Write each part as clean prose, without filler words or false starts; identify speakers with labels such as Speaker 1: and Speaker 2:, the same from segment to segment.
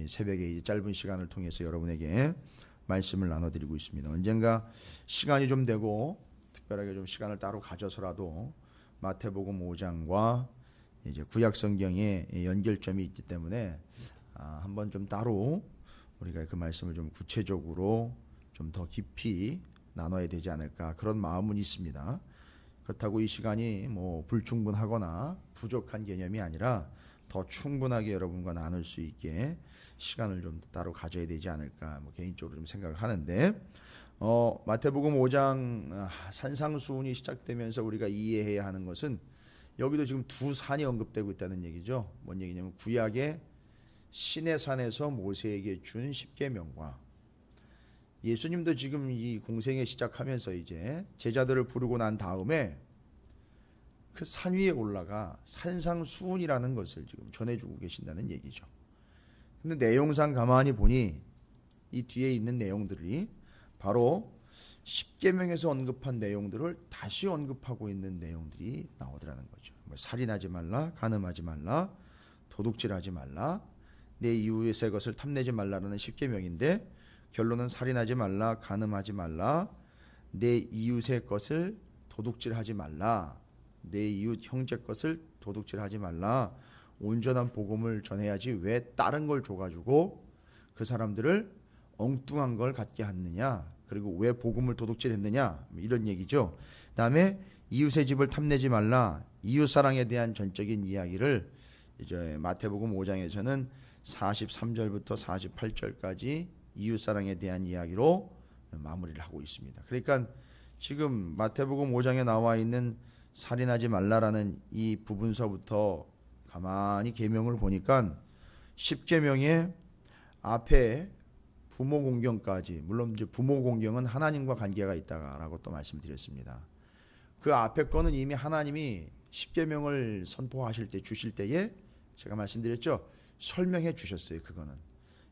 Speaker 1: 새벽에 이 짧은 시간을 통해서 여러분에게 말씀을 나눠드리고 있습니다. 언젠가 시간이 좀 되고 특별하게 좀 시간을 따로 가져서라도 마태복음 5장과 이제 구약 성경의 연결점이 있기 때문에 한번 좀 따로 우리가 그 말씀을 좀 구체적으로 좀 더 깊이 나눠야 되지 않을까 그런 마음은 있습니다. 그렇다고 이 시간이 뭐 불충분하거나 부족한 개념이 아니라 더 충분하게 여러분과 나눌 수 있게 시간을 좀 따로 가져야 되지 않을까 개인적으로 좀 생각을 하는데 마태복음 5장 산상수훈이 시작되면서 우리가 이해해야 하는 것은 여기도 지금 두 산이 언급되고 있다는 얘기죠. 뭔 얘기냐면 구약의 시내산에서 모세에게 준 10계명과 예수님도 지금 이 공생에 시작하면서 이제 제자들을 부르고 난 다음에 그 산 위에 올라가 산상수훈이라는 것을 지금 전해주고 계신다는 얘기죠. 근데 내용상 가만히 보니 이 뒤에 있는 내용들이 바로 10계명에서 언급한 내용들을 다시 언급하고 있는 내용들이 나오더라는 거죠. 살인하지 말라, 간음하지 말라, 도둑질하지 말라, 내 이웃의 것을 탐내지 말라라는 10계명인데 결론은 살인하지 말라, 간음하지 말라, 내 이웃의 것을 도둑질하지 말라, 내 이웃 형제 것을 도둑질하지 말라. 온전한 복음을 전해야지 왜 다른 걸 줘가지고 그 사람들을 엉뚱한 걸 갖게 하느냐, 그리고 왜 복음을 도둑질했느냐, 이런 얘기죠. 그다음에 이웃의 집을 탐내지 말라. 이웃 사랑에 대한 전적인 이야기를 이제 마태복음 5장에서는 43절부터 48절까지 이웃 사랑에 대한 이야기로 마무리를 하고 있습니다. 그러니까 지금 마태복음 5장에 나와 있는 살인하지 말라라는 이 부분서부터 가만히 계명을 보니까 10계명의 앞에 부모 공경까지, 물론 이제 부모 공경은 하나님과 관계가 있다라고 또 말씀드렸습니다. 그 앞에 거는 이미 하나님이 10계명을 선포하실 때 주실 때에 제가 말씀드렸죠. 설명해 주셨어요. 그거는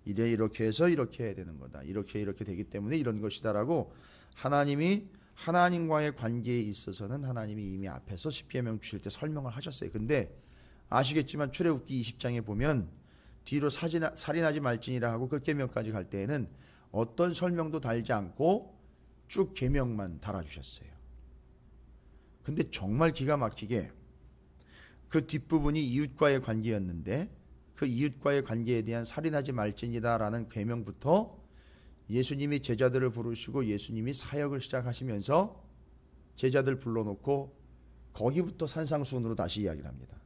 Speaker 1: 이래 이렇게 해서 이렇게 해야 되는 거다. 이렇게 되기 때문에 이런 것이다라고 하나님이 하나님과의 관계에 있어서는 하나님이 이미 앞에서 10계명 주실 때 설명을 하셨어요. 근데 아시겠지만 출애굽기 20장에 보면 뒤로 살인하지 말지니라 하고 그 계명까지 갈 때에는 어떤 설명도 달지 않고 쭉 계명만 달아주셨어요. 근데 정말 기가 막히게 그 뒷부분이 이웃과의 관계였는데 그 이웃과의 관계에 대한 살인하지 말지니다라는 계명부터 예수님이 제자들을 부르시고 예수님이 사역을 시작하시면서 제자들 불러놓고 거기부터 산상수훈으로 다시 이야기를 합니다.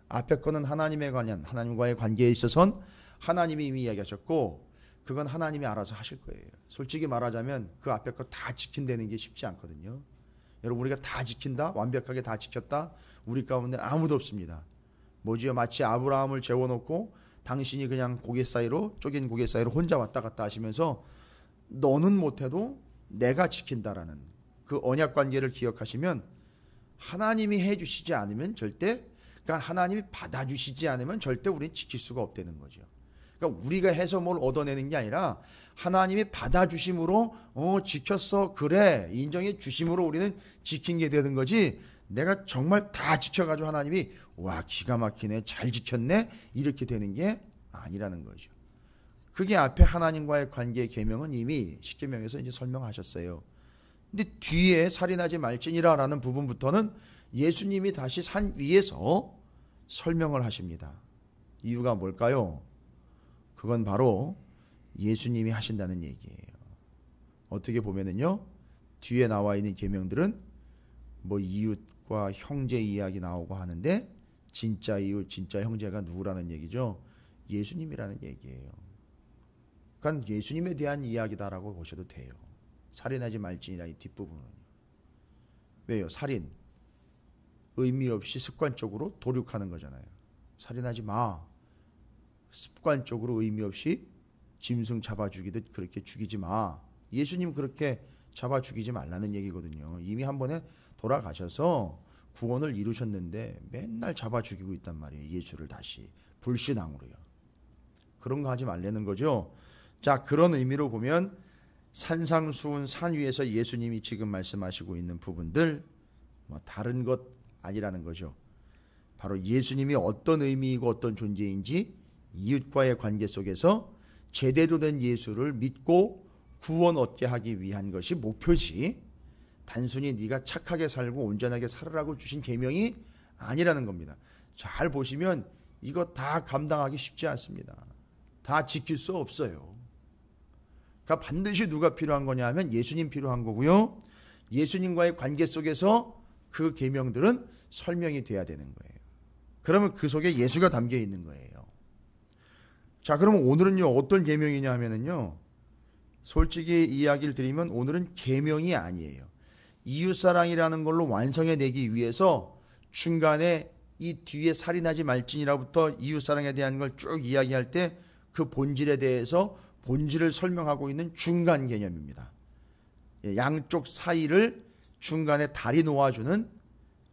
Speaker 1: 앞에 거는 하나님에 관한 하나님과의 관계에 있어서는 하나님이 이미 이야기하셨고 그건 하나님이 알아서 하실 거예요. 솔직히 말하자면 그 앞에 거 다 지킨다는 게 쉽지 않거든요. 여러분 우리가 다 지킨다? 완벽하게 다 지켰다? 우리 가운데 아무도 없습니다. 뭐지요? 마치 아브라함을 재워놓고 당신이 그냥 고개 사이로 쪼갠 고개 사이로 혼자 왔다 갔다 하시면서 너는 못해도 내가 지킨다라는 그 언약 관계를 기억하시면 하나님이 해주시지 않으면 절대, 그러니까 하나님이 받아주시지 않으면 절대 우리는 지킬 수가 없다는 거죠. 그러니까 우리가 해서 뭘 얻어내는 게 아니라 하나님이 받아주심으로 지켰어, 그래, 인정해 주심으로 우리는 지킨 게 되는 거지. 내가 정말 다 지켜가지고 하나님이 와 기가 막히네, 잘 지켰네, 이렇게 되는 게 아니라는 거죠. 그게 앞에 하나님과의 관계의 계명은 이미 10계명에서 이제 설명하셨어요. 근데 뒤에 살인하지 말지니라라는 부분부터는 예수님이 다시 산 위에서 설명을 하십니다. 이유가 뭘까요? 그건 바로 예수님이 하신다는 얘기예요. 어떻게 보면은요, 뒤에 나와 있는 계명들은 뭐 이웃과 형제 이야기 나오고 하는데 진짜 이웃, 진짜 형제가 누구라는 얘기죠? 예수님이라는 얘기예요. 그러니까 예수님에 대한 이야기다라고 보셔도 돼요. 살인하지 말지니라 이 뒷부분은. 왜요? 살인. 의미 없이 습관적으로 도륙하는 거잖아요. 살인하지 마. 습관적으로 의미 없이 짐승 잡아 죽이듯 그렇게 죽이지 마. 예수님 그렇게 잡아 죽이지 말라는 얘기거든요. 이미 한 번에 돌아가셔서 구원을 이루셨는데 맨날 잡아 죽이고 있단 말이에요. 예수를 다시 불신앙으로요. 그런 거 하지 말라는 거죠. 자, 그런 의미로 보면 산상수훈 산 위에서 예수님이 지금 말씀하시고 있는 부분들 뭐 다른 것 아니라는 거죠. 바로 예수님이 어떤 의미이고 어떤 존재인지 이웃과의 관계 속에서 제대로 된 예수를 믿고 구원 얻게 하기 위한 것이 목표지, 단순히 네가 착하게 살고 온전하게 살으라고 주신 계명이 아니라는 겁니다. 잘 보시면 이거 다 감당하기 쉽지 않습니다. 다 지킬 수 없어요. 그러니까 반드시 누가 필요한 거냐 하면 예수님 필요한 거고요. 예수님과의 관계 속에서 그 계명들은 설명이 돼야 되는 거예요. 그러면 그 속에 예수가 담겨 있는 거예요. 자, 그러면 오늘은요 어떤 계명이냐 하면은요, 솔직히 이야기를 드리면 오늘은 계명이 아니에요. 이웃사랑이라는 걸로 완성해내기 위해서 중간에 이 뒤에 살인하지 말지니라부터 이웃사랑에 대한 걸 쭉 이야기할 때 그 본질에 대해서 본질을 설명하고 있는 중간 개념입니다. 양쪽 사이를 중간에 다리 놓아주는,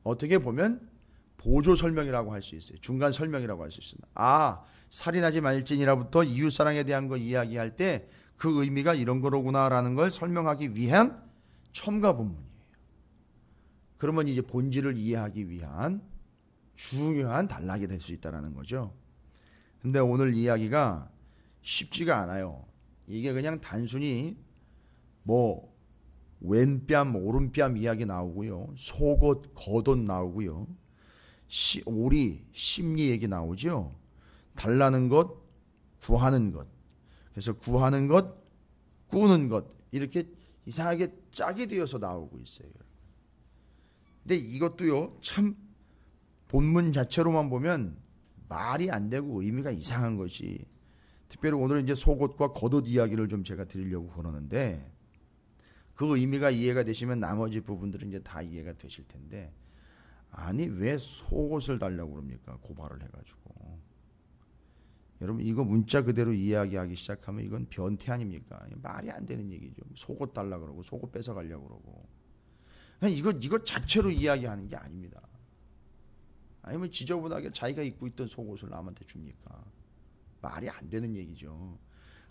Speaker 1: 어떻게 보면 보조 설명이라고 할 수 있어요. 중간 설명이라고 할 수 있습니다. 아, 살인하지 말지니라부터 이웃사랑에 대한 거 이야기할 때 그 의미가 이런 거로구나라는 걸 설명하기 위한 첨가 본문이에요. 그러면 이제 본질을 이해하기 위한 중요한 단락이 될 수 있다는 거죠. 근데 오늘 이야기가 쉽지가 않아요. 이게 그냥 단순히 뭐 왼뺨 오른뺨 이야기 나오고요, 속옷 겉옷 나오고요, 오리 심리 얘기 나오죠. 달라는 것, 구하는 것, 그래서 구하는 것, 꾸는 것, 이렇게 이상하게 짝이 되어서 나오고 있어요. 근데 이것도요 참 본문 자체로만 보면 말이 안 되고 의미가 이상한 것이, 특별히 오늘은 이제 속옷과 겉옷 이야기를 좀 제가 드리려고 그러는데, 그 의미가 이해가 되시면 나머지 부분들은 이제 다 이해가 되실 텐데, 아니 왜 속옷을 달라고 그럽니까? 고발을 해가지고. 여러분 이거 문자 그대로 이야기하기 시작하면 이건 변태 아닙니까? 말이 안 되는 얘기죠. 속옷 달라고 그러고 속옷 뺏어가려고 그러고. 이거 자체로 이야기하는 게 아닙니다. 아니면 지저분하게 자기가 입고 있던 속옷을 남한테 줍니까? 말이 안 되는 얘기죠.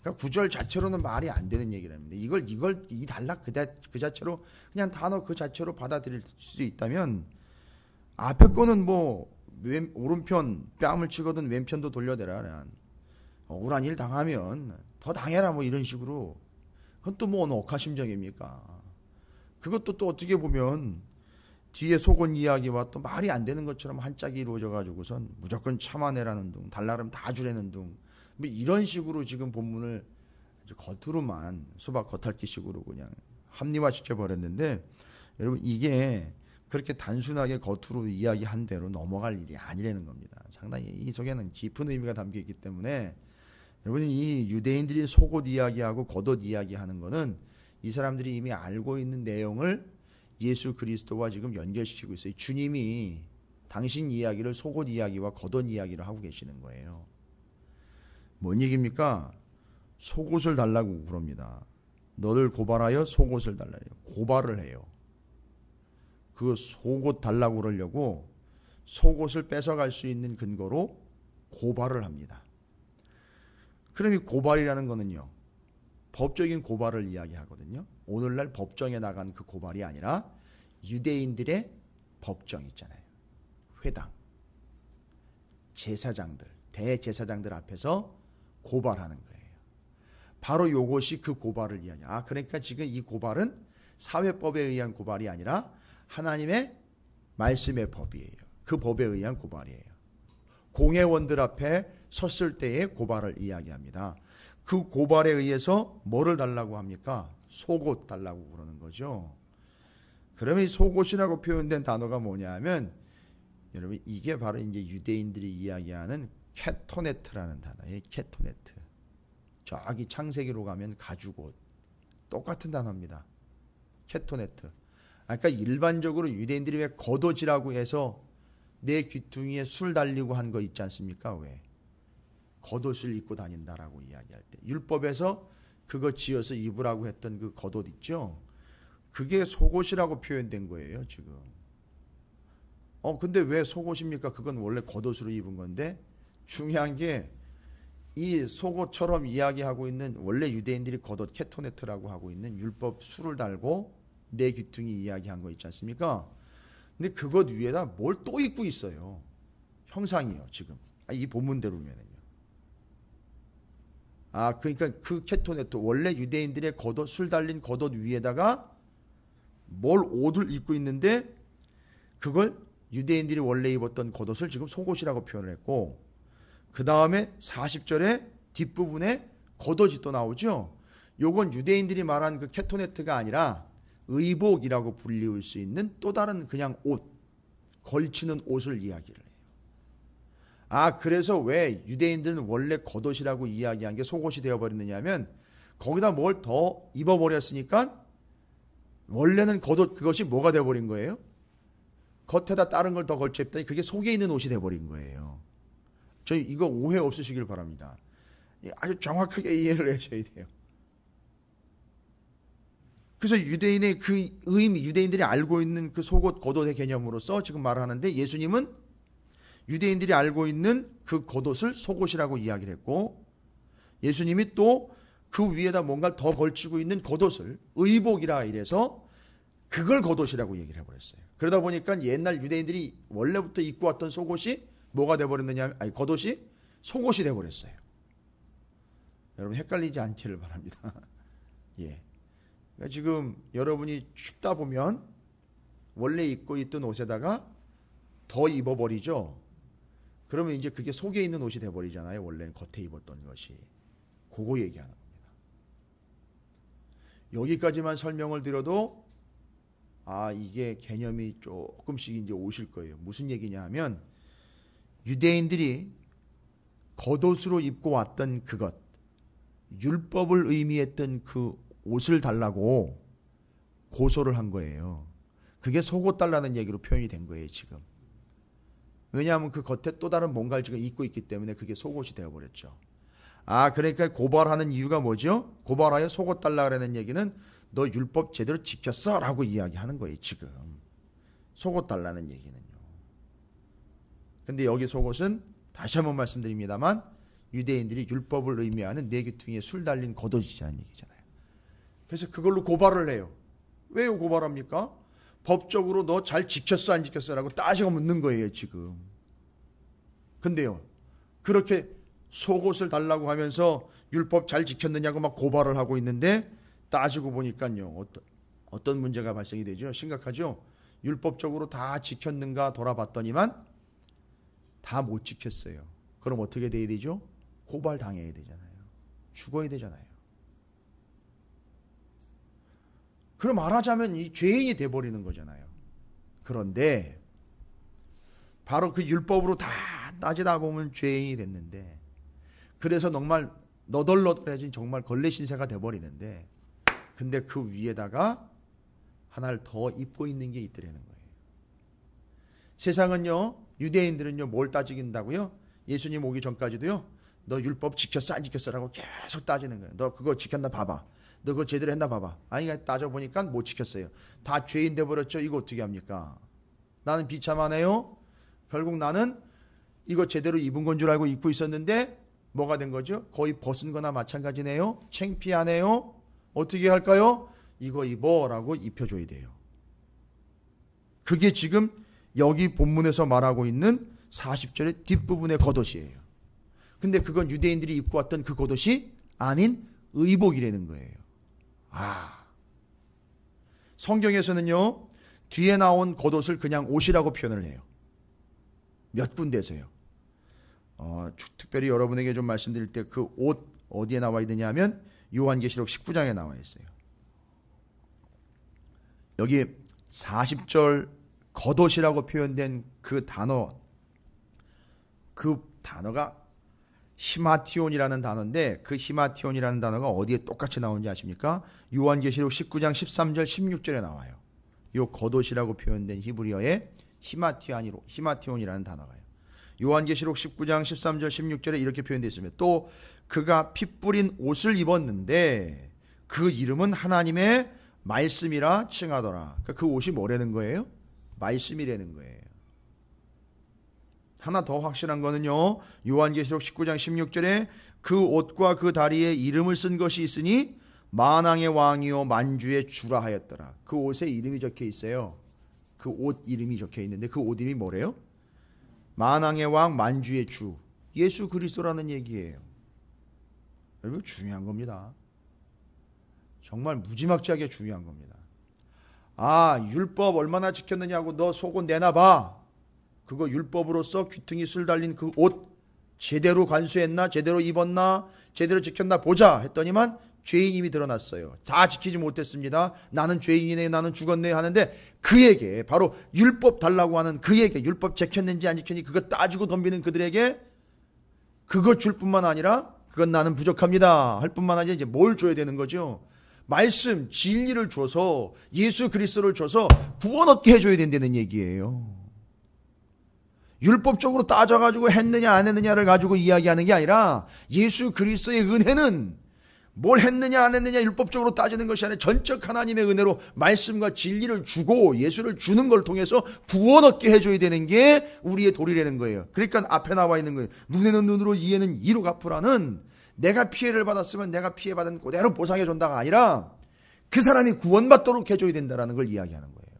Speaker 1: 그러니까 구절 자체로는 말이 안 되는 얘기랍니다. 이 단락 그 자체로 그냥 단어 그 자체로 받아들일 수 있다면, 앞에 거는 뭐 오른편 뺨을 치거든 왼편도 돌려대라, 억울한 일 당하면 더 당해라, 뭐 이런 식으로. 그건 또 뭐 억하심정입니까? 그것도 또 어떻게 보면 뒤에 속은 이야기와 또 말이 안 되는 것처럼 한 짝이 이루어져 가지고선 무조건 참아내라는 둥, 달라름 다 주라는 둥, 뭐 이런 식으로 지금 본문을 아주 겉으로만 수박 겉핥기식으로 그냥 합리화시켜 버렸는데, 여러분 이게 그렇게 단순하게 겉으로 이야기한 대로 넘어갈 일이 아니라는 겁니다. 상당히 이 속에는 깊은 의미가 담겨 있기 때문에, 여러분이 이 유대인들이 속옷 이야기하고 겉옷 이야기하는 거는 이 사람들이 이미 알고 있는 내용을 예수 그리스도와 지금 연결시키고 있어요. 주님이 당신 이야기를 속옷 이야기와 겉옷 이야기를 하고 계시는 거예요. 뭔 얘기입니까? 속옷을 달라고 그럽니다. 너를 고발하여 속옷을 달라요. 고발을 해요. 그 속옷 달라고 그러려고 속옷을 뺏어갈 수 있는 근거로 고발을 합니다. 그럼 이 고발이라는 거는요, 법적인 고발을 이야기하거든요. 오늘날 법정에 나간 그 고발이 아니라 유대인들의 법정 있잖아요. 회당, 제사장들, 대제사장들 앞에서 고발하는 거예요. 바로 이것이 그 고발을 이야기해요. 그러니까 지금 이 고발은 사회법에 의한 고발이 아니라 하나님의 말씀의 법이에요. 그 법에 의한 고발이에요. 공회원들 앞에 섰을 때의 고발을 이야기합니다. 그 고발에 의해서 뭐를 달라고 합니까? 속옷 달라고 그러는 거죠. 그러면 이 속옷이라고 표현된 단어가 뭐냐 하면, 여러분 이게 바로 이제 유대인들이 이야기하는 케토네트라는 단어예요. 케토네트. 저기 창세기로 가면 가죽옷, 똑같은 단어입니다. 케토네트. 그러니까 일반적으로 유대인들이 왜 겉옷이라고 해서 내 귀퉁이에 술 달리고 한 거 있지 않습니까? 왜? 겉옷을 입고 다닌다라고 이야기할 때 율법에서 그거 지어서 입으라고 했던 그 겉옷 있죠? 그게 속옷이라고 표현된 거예요 지금. 근데 왜 속옷입니까? 그건 원래 겉옷으로 입은 건데, 중요한 게 이 속옷처럼 이야기하고 있는 원래 유대인들이 겉옷 케토네트라고 하고 있는 율법 술을 달고 내 귀퉁이 이야기한 거 있지 않습니까? 근데 그것 위에다 뭘 또 입고 있어요. 형상이요 지금. 이 본문대로면은요. 그러니까 그 케토네트 원래 유대인들의 겉옷, 술 달린 겉옷 위에다가 옷을 입고 있는데 그걸 유대인들이 원래 입었던 겉옷을 지금 속옷이라고 표현을 했고, 그 다음에 40절에 뒷부분에 겉옷이 또 나오죠. 요건 유대인들이 말한 그 케토네트가 아니라 의복이라고 불리울 수 있는 또 다른 그냥 옷, 걸치는 옷을 이야기를 해요. 그래서 왜 유대인들은 원래 겉옷이라고 이야기한 게 속옷이 되어버렸느냐 하면 거기다 뭘 더 입어버렸으니까 원래는 겉옷 그것이 뭐가 되어버린 거예요? 겉에다 다른 걸 더 걸쳐 입더니 그게 속에 있는 옷이 되어버린 거예요. 저희 이거 오해 없으시길 바랍니다. 아주 정확하게 이해를 하셔야 돼요. 그래서 유대인의 그 의미, 유대인들이 알고 있는 그 속옷, 겉옷의 개념으로서 지금 말하는데, 예수님은 유대인들이 알고 있는 그 겉옷을 속옷이라고 이야기를 했고, 예수님이 또 그 위에다 뭔가 더 걸치고 있는 겉옷을 의복이라 이래서 그걸 겉옷이라고 얘기를 해버렸어요. 그러다 보니까 옛날 유대인들이 원래부터 입고 왔던 속옷이 뭐가 돼버렸느냐, 겉옷이 속옷이 돼버렸어요. 여러분 헷갈리지 않기를 바랍니다. 예. 그러니까 지금 여러분이 춥다 보면 원래 입고 있던 옷에다가 더 입어버리죠. 그러면 이제 그게 속에 있는 옷이 돼버리잖아요. 원래는 겉에 입었던 것이. 그거 얘기하는 겁니다. 여기까지만 설명을 드려도 이게 개념이 조금씩 이제 오실 거예요. 무슨 얘기냐 하면 유대인들이 겉옷으로 입고 왔던 그것, 율법을 의미했던 그 옷을 달라고 고소를 한 거예요. 그게 속옷 달라는 얘기로 표현이 된 거예요, 지금. 왜냐하면 그 겉에 또 다른 뭔가를 지금 입고 있기 때문에 그게 속옷이 되어버렸죠. 그러니까 고발하는 이유가 뭐죠? 고발하여 속옷 달라 그러는 얘기는 너 율법 제대로 지켰어? 라고 이야기하는 거예요, 지금. 속옷 달라는 얘기는요. 근데 여기 속옷은 다시 한번 말씀드립니다만 유대인들이 율법을 의미하는 네 귀퉁이에 술 달린 겉옷이라는 얘기잖아요. 그래서 그걸로 고발을 해요. 왜 고발합니까? 법적으로 너 잘 지켰어 안 지켰어? 라고 따지고 묻는 거예요, 지금. 근데요, 그렇게 속옷을 달라고 하면서 율법 잘 지켰느냐고 막 고발을 하고 있는데 따지고 보니까요, 어떤 문제가 발생이 되죠? 심각하죠? 율법적으로 다 지켰는가 돌아봤더니만 다 못 지켰어요. 그럼 어떻게 돼야 되죠? 고발당해야 되잖아요. 죽어야 되잖아요. 그럼 말하자면 이 죄인이 돼버리는 거잖아요. 그런데 바로 그 율법으로 다 따지다 보면 죄인이 됐는데, 그래서 정말 너덜너덜해진 정말 걸레 신세가 돼버리는데, 근데 그 위에다가 하나를 더 입고 있는 게 있더라는 거예요. 세상은요, 유대인들은요, 뭘 따지긴다고요? 예수님 오기 전까지도요, 너 율법 지켰어 안 지켰어라고 계속 따지는 거예요. 너 그거 지켰나 봐봐. 너 그거 제대로 했나 봐봐. 따져보니까 못 지켰어요. 다 죄인 돼버렸죠. 이거 어떻게 합니까? 나는 비참하네요. 결국 나는 이거 제대로 입은 건 줄 알고 입고 있었는데 뭐가 된 거죠? 거의 벗은 거나 마찬가지네요. 창피하네요. 어떻게 할까요? 이거 입어라고 입혀줘야 돼요. 그게 지금 여기 본문에서 말하고 있는 40절의 뒷부분의 겉옷이에요. 근데 그건 유대인들이 입고 왔던 그 겉옷이 아닌 의복이라는 거예요. 성경에서는요, 뒤에 나온 겉옷을 그냥 옷이라고 표현을 해요. 몇 군데서요. 특별히 여러분에게 좀 말씀드릴 때 그 옷 어디에 나와 있느냐 하면 요한계시록 19장에 나와 있어요. 여기 40절 겉옷이라고 표현된 그 단어가 히마티온이라는 단어인데, 그 히마티온이라는 단어가 어디에 똑같이 나오는지 아십니까? 요한계시록 19장 13절 16절에 나와요. 요 겉옷이라고 표현된 히브리어에 히마티온이라는 단어가요. 요한계시록 19장 13절 16절에 이렇게 표현되어 있습니다. 또 그가 피 뿌린 옷을 입었는데 그 이름은 하나님의 말씀이라 칭하더라. 그러니까 그 옷이 뭐라는 거예요? 말씀이라는 거예요. 하나 더 확실한 거는요, 요한계시록 19장 16절에 그 옷과 그 다리에 이름을 쓴 것이 있으니 만왕의 왕이요 만주의 주라 하였더라. 그 옷에 이름이 적혀 있어요. 그 옷 이름이 적혀 있는데 그 옷 이름이 뭐래요? 만왕의 왕 만주의 주, 예수 그리스도라는 얘기예요. 여러분 중요한 겁니다. 정말 무지막지하게 중요한 겁니다. 아, 율법 얼마나 지켰느냐고 너 속옷 내놔봐. 그거 율법으로서 귀퉁이 쓸 달린 그 옷 제대로 관수했나? 제대로 입었나? 제대로 지켰나? 보자 했더니만 죄인임이 드러났어요. 다 지키지 못했습니다. 나는 죄인이네, 나는 죽었네 하는데 그에게, 바로 율법 달라고 하는 그에게, 율법 지켰는지 안 지켰는지 그거 따지고 덤비는 그들에게 그거 줄 뿐만 아니라 그건 나는 부족합니다 할 뿐만 아니라 이제 뭘 줘야 되는 거죠? 말씀, 진리를 줘서, 예수 그리스도를 줘서 구원 얻게 해줘야 된다는 얘기예요. 율법적으로 따져가지고 했느냐 안 했느냐를 가지고 이야기하는 게 아니라 예수 그리스도의 은혜는 뭘 했느냐 안 했느냐 율법적으로 따지는 것이 아니라 전적 하나님의 은혜로 말씀과 진리를 주고 예수를 주는 걸 통해서 구원 얻게 해줘야 되는 게 우리의 도리라는 거예요. 그러니까 앞에 나와 있는 거예요. 눈에는 눈으로 이에는 이로 갚으라는, 내가 피해를 받았으면 내가 피해받은 그대로 보상해 준다가 아니라 그 사람이 구원받도록 해줘야 된다는 걸 이야기하는 거예요.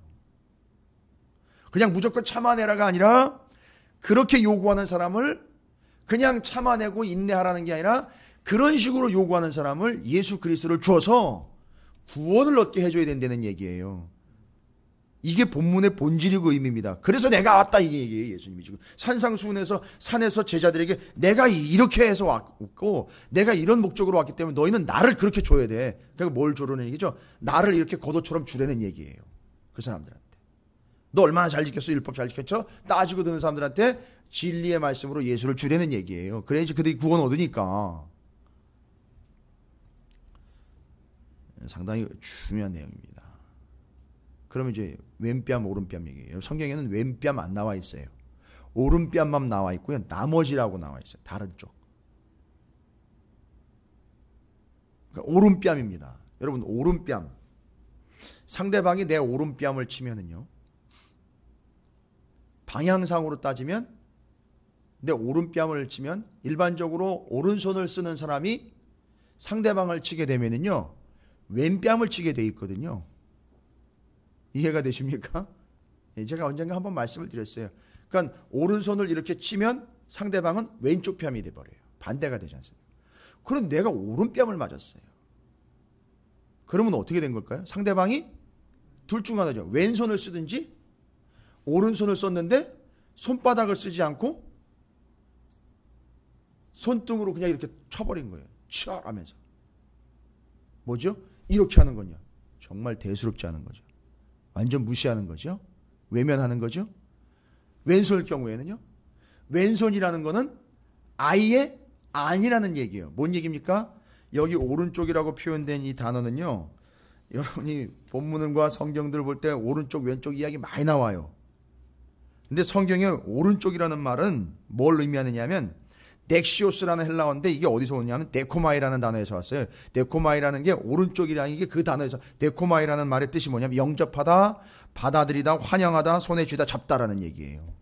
Speaker 1: 그냥 무조건 참아내라가 아니라 그렇게 요구하는 사람을 그냥 참아내고 인내하라는 게 아니라 그런 식으로 요구하는 사람을 예수 그리스도를 주어서 구원을 얻게 해줘야 된다는 얘기예요. 이게 본문의 본질이고 의미입니다. 그래서 내가 왔다 이 얘기예요. 예수님이 지금 산상수훈에서 산에서 제자들에게 내가 이렇게 해서 왔고 내가 이런 목적으로 왔기 때문에 너희는 나를 그렇게 줘야 돼. 그러니까 뭘 주라는 얘기죠? 나를 이렇게 겉옷처럼 주라는 얘기예요. 그 사람들한테. 너 얼마나 잘 지켰어? 율법 잘 지켰죠? 따지고 드는 사람들한테 진리의 말씀으로 예수를 주라는 얘기예요. 그래야지 그들이 구원 얻으니까. 상당히 중요한 내용입니다. 그러면 이제 왼뺨 오른뺨 얘기예요. 성경에는 왼뺨 안 나와 있어요. 오른뺨만 나와 있고요. 나머지라고 나와 있어요. 다른 쪽. 그러니까 오른뺨입니다. 여러분 오른뺨. 상대방이 내 오른뺨을 치면은요. 방향상으로 따지면 내 오른뺨을 치면 일반적으로 오른손을 쓰는 사람이 상대방을 치게 되면은요. 왼뺨을 치게 돼 있거든요. 이해가 되십니까? 제가 언젠가 한번 말씀을 드렸어요. 그러니까 오른손을 이렇게 치면 상대방은 왼쪽 뺨이 돼버려요. 반대가 되지 않습니까? 그럼 내가 오른뺨을 맞았어요. 그러면 어떻게 된 걸까요? 상대방이 둘 중 하나죠. 왼손을 쓰든지 오른손을 썼는데 손바닥을 쓰지 않고 손등으로 그냥 이렇게 쳐버린 거예요. 치열하면서. 뭐죠? 이렇게 하는 건요. 정말 대수롭지 않은 거죠. 완전 무시하는 거죠. 외면하는 거죠. 왼손일 경우에는요. 왼손이라는 거는 아예 아니라는 얘기예요. 뭔 얘기입니까? 여기 오른쪽이라고 표현된 이 단어는요. 여러분이 본문과 성경들을 볼 때 오른쪽 왼쪽 이야기 많이 나와요. 근데 성경에 오른쪽이라는 말은 뭘 의미하느냐면 덱시오스라는 헬라어인데 이게 어디서 오냐면 데코마이라는 단어에서 왔어요. 데코마이라는 게 오른쪽이라는 게 그 단어에서, 데코마이라는 말의 뜻이 뭐냐면 영접하다, 받아들이다, 환영하다, 손에 쥐다, 잡다라는 얘기예요.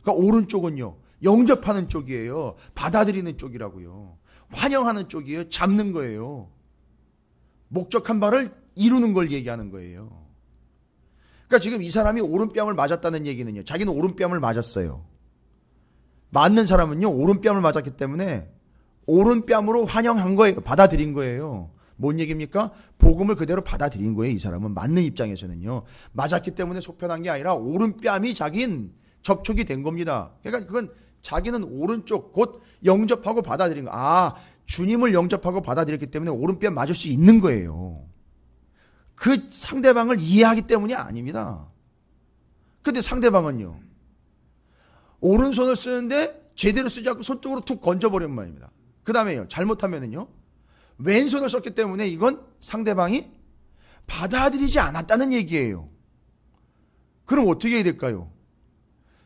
Speaker 1: 그러니까 오른쪽은요. 영접하는 쪽이에요. 받아들이는 쪽이라고요. 환영하는 쪽이에요. 잡는 거예요. 목적한 바를 이루는 걸 얘기하는 거예요. 그러니까 지금 이 사람이 오른뺨을 맞았다는 얘기는요. 자기는 오른뺨을 맞았어요. 맞는 사람은요. 오른뺨을 맞았기 때문에 오른뺨으로 환영한 거예요. 받아들인 거예요. 뭔 얘기입니까? 복음을 그대로 받아들인 거예요. 이 사람은 맞는 입장에서는요. 맞았기 때문에 속편한 게 아니라 오른뺨이 자긴 접촉이 된 겁니다. 그러니까 그건 자기는 오른쪽 곧 영접하고 받아들인 거. 아, 주님을 영접하고 받아들였기 때문에 오른뺨 맞을 수 있는 거예요. 그 상대방을 이해하기 때문이 아닙니다. 근데 상대방은요. 오른손을 쓰는데 제대로 쓰지 않고 손등으로 툭 건져버린 말입니다. 그 다음에요. 잘못하면은요. 왼손을 썼기 때문에 이건 상대방이 받아들이지 않았다는 얘기예요. 그럼 어떻게 해야 될까요?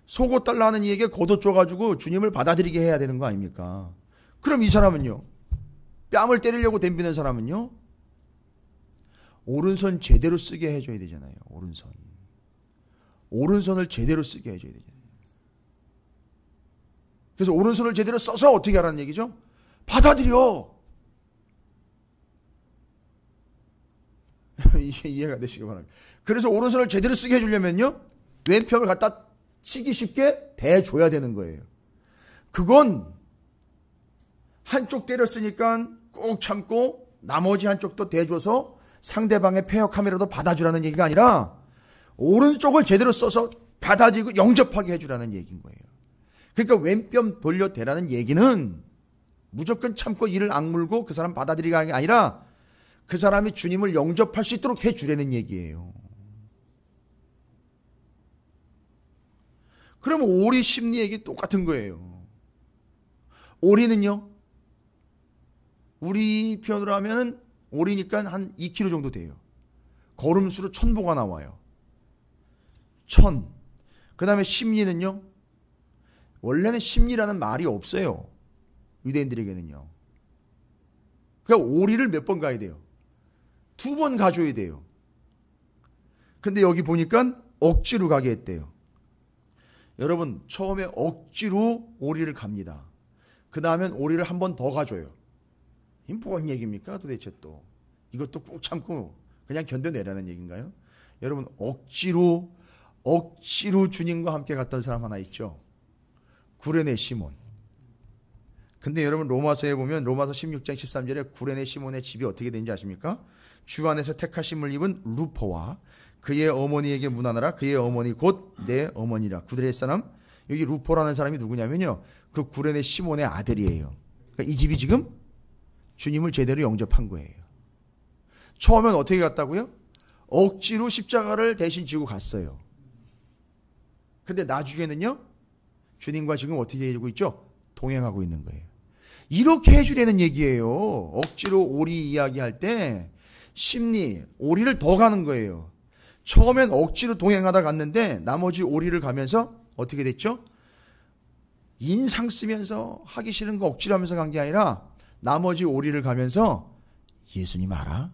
Speaker 1: 속옷 달라 하는 이에게 겉옷 줘가지고 주님을 받아들이게 해야 되는 거 아닙니까? 그럼 이 사람은요. 뺨을 때리려고 덤비는 사람은요. 오른손 제대로 쓰게 해줘야 되잖아요. 오른손. 오른손을 제대로 쓰게 해줘야 되잖아요. 그래서 오른손을 제대로 써서 어떻게 하라는 얘기죠? 받아들여. 이해가 되시기 바랍니다. 그래서 오른손을 제대로 쓰게 해주려면요. 왼편을 갖다 치기 쉽게 대줘야 되는 거예요. 그건 한쪽 때렸으니까 꼭 참고 나머지 한쪽도 대줘서 상대방의 폐역함이라도 받아주라는 얘기가 아니라 오른쪽을 제대로 써서 받아들이고 영접하게 해주라는 얘기인 거예요. 그러니까 왼뼘 돌려대라는 얘기는 무조건 참고 이를 악물고 그 사람 받아들이가 아니라 그 사람이 주님을 영접할 수 있도록 해주라는 얘기예요. 그러면 오리 심리 얘기 똑같은 거예요. 오리는요, 우리 편으로 하면은 오리니까 한 2kg 정도 돼요. 걸음수로 1000보가 나와요. 1000. 그 다음에 심리는요, 원래는 심리라는 말이 없어요. 유대인들에게는요. 그러니까 오리를 몇 번 가야 돼요? 2번 가줘야 돼요. 근데 여기 보니까 억지로 가게 했대요. 여러분, 처음에 억지로 오리를 갑니다. 그 다음엔 오리를 한 번 더 가줘요. 이게 뭔 얘기입니까 도대체 또. 이것도 꾹 참고 그냥 견뎌내라는 얘기인가요? 여러분, 억지로 주님과 함께 갔던 사람 하나 있죠. 구레네 시몬. 근데 여러분, 로마서에 보면 로마서 16장 13절에 구레네 시몬의 집이 어떻게 되는지 아십니까? 주 안에서 택하심을 입은 루포와 그의 어머니에게 문하느라 그의 어머니 곧 내 어머니라. 구레네 사람, 여기 루포라는 사람이 누구냐면요, 그 구레네 시몬의 아들이에요. 그러니까 이 집이 지금 주님을 제대로 영접한 거예요. 처음엔 어떻게 갔다고요? 억지로 십자가를 대신 지고 갔어요. 근데 나중에는요, 주님과 지금 어떻게 해주고 있죠? 동행하고 있는 거예요. 이렇게 해주라는 얘기예요. 억지로 오리 이야기할 때 심리, 오리를 더 가는 거예요. 처음엔 억지로 동행하다 갔는데 나머지 오리를 가면서 어떻게 됐죠? 인상 쓰면서 하기 싫은 거 억지로 하면서 간 게 아니라 나머지 오리를 가면서 예수님 알아?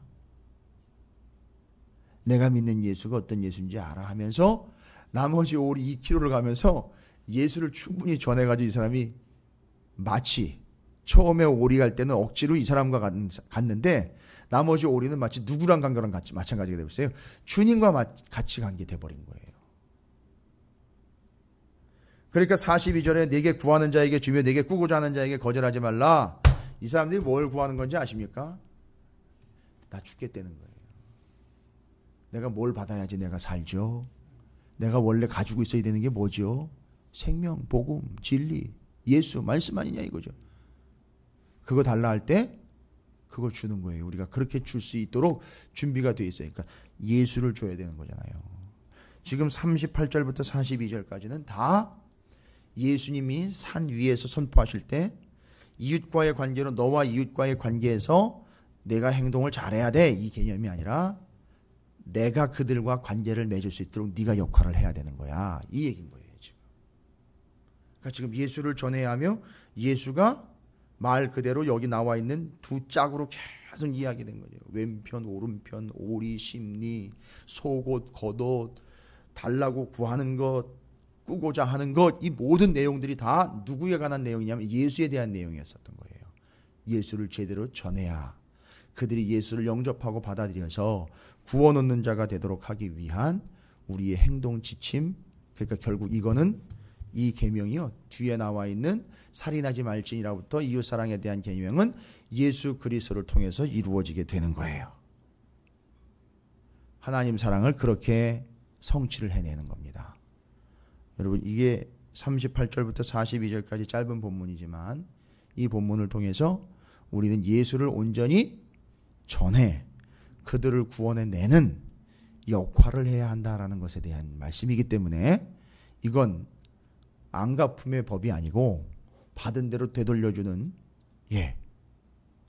Speaker 1: 내가 믿는 예수가 어떤 예수인지 알아? 하면서 나머지 오리 2km를 가면서 예수를 충분히 전해가지고 이 사람이 마치 처음에 오리 갈 때는 억지로 이 사람과 갔는데 나머지 오리는 마치 누구랑 간 거랑 같이 마찬가지가 되었어요. 주님과 같이 간 게 돼버린 거예요. 그러니까 42절에 내게 구하는 자에게 주며 내게 꾸고자 하는 자에게 거절하지 말라. 이 사람들이 뭘 구하는 건지 아십니까? 나 죽겠다는 거예요. 내가 뭘 받아야지 내가 살죠? 내가 원래 가지고 있어야 되는 게 뭐죠? 생명, 복음, 진리, 예수, 말씀 아니냐 이거죠. 그거 달라 할 때 그거 주는 거예요. 우리가 그렇게 줄 수 있도록 준비가 되어 있어요. 그러니까 예수를 줘야 되는 거잖아요. 지금 38절부터 42절까지는 다 예수님이 산 위에서 선포하실 때 이웃과의 관계로 너와 이웃과의 관계에서 내가 행동을 잘해야 돼, 이 개념이 아니라 내가 그들과 관계를 맺을 수 있도록 네가 역할을 해야 되는 거야, 이 얘기인 거예요. 지금. 그러니까 지금 예수를 전해야 하며 예수가 말 그대로 여기 나와 있는 두 짝으로 계속 이야기된 거죠. 왼편, 오른편, 오리, 심리, 속옷, 겉옷, 달라고 구하는 것, 꾸고자 하는 것, 이 모든 내용들이 다 누구에 관한 내용이냐면 예수에 대한 내용이었었던 거예요. 예수를 제대로 전해야 그들이 예수를 영접하고 받아들여서 구원 얻는 자가 되도록 하기 위한 우리의 행동 지침. 그러니까 결국 이거는 이 계명이요, 뒤에 나와 있는 살인하지 말지니라부터 이웃사랑에 대한 계명은 예수 그리스도를 통해서 이루어지게 되는 거예요. 하나님 사랑을 그렇게 성취를 해내는 겁니다. 여러분, 이게 38절부터 42절까지 짧은 본문이지만 이 본문을 통해서 우리는 예수를 온전히 전해 그들을 구원해내는 역할을 해야 한다라는 것에 대한 말씀이기 때문에 이건 안갚음의 법이 아니고 받은 대로 되돌려주는,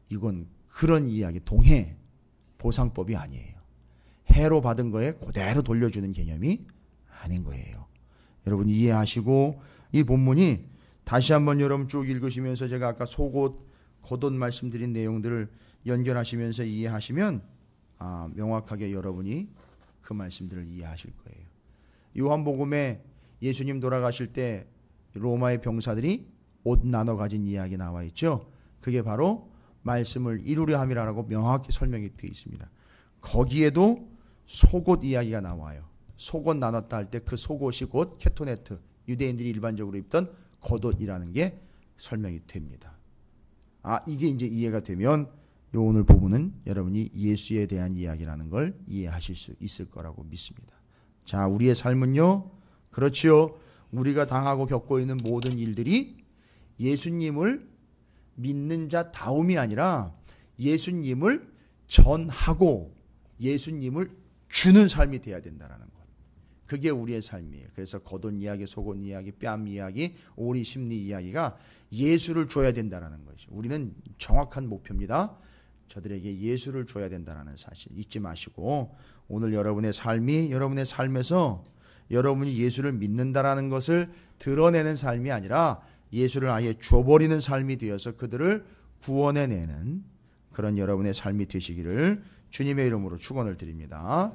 Speaker 1: 이건 그런 이야기, 동해 보상법이 아니에요. 해로 받은 거에 그대로 돌려주는 개념이 아닌 거예요. 여러분 이해하시고, 이 본문이 다시 한번 여러분 쭉 읽으시면서 제가 아까 속옷, 겉옷 말씀드린 내용들을 연결하시면서 이해하시면 명확하게 여러분이 그 말씀들을 이해하실 거예요. 요한복음에 예수님 돌아가실 때 로마의 병사들이 옷 나눠 가진 이야기 나와 있죠. 그게 바로 말씀을 이루려 함이라고 명확히 설명이 되어 있습니다. 거기에도 속옷 이야기가 나와요. 속옷 나눴다 할 때 그 속옷이 곧 케토네트, 유대인들이 일반적으로 입던 겉옷이라는 게 설명이 됩니다. 이게 이제 이해가 되면 요 오늘 부분은 여러분이 예수에 대한 이야기라는 걸 이해하실 수 있을 거라고 믿습니다. 자, 우리의 삶은요, 그렇지요. 우리가 당하고 겪고 있는 모든 일들이 예수님을 믿는 자 다움이 아니라 예수님을 전하고 예수님을 주는 삶이 돼야 된다는 것. 그게 우리의 삶이에요. 그래서 겉옷 이야기, 속옷 이야기, 뺨 이야기, 오리 심리 이야기가 예수를 줘야 된다는 것이죠. 우리는 정확한 목표입니다. 저들에게 예수를 줘야 된다는 사실 잊지 마시고, 오늘 여러분의 삶이 여러분의 삶에서 여러분이 예수를 믿는다라는 것을 드러내는 삶이 아니라 예수를 아예 줘버리는 삶이 되어서 그들을 구원해내는 그런 여러분의 삶이 되시기를 주님의 이름으로 축원을 드립니다.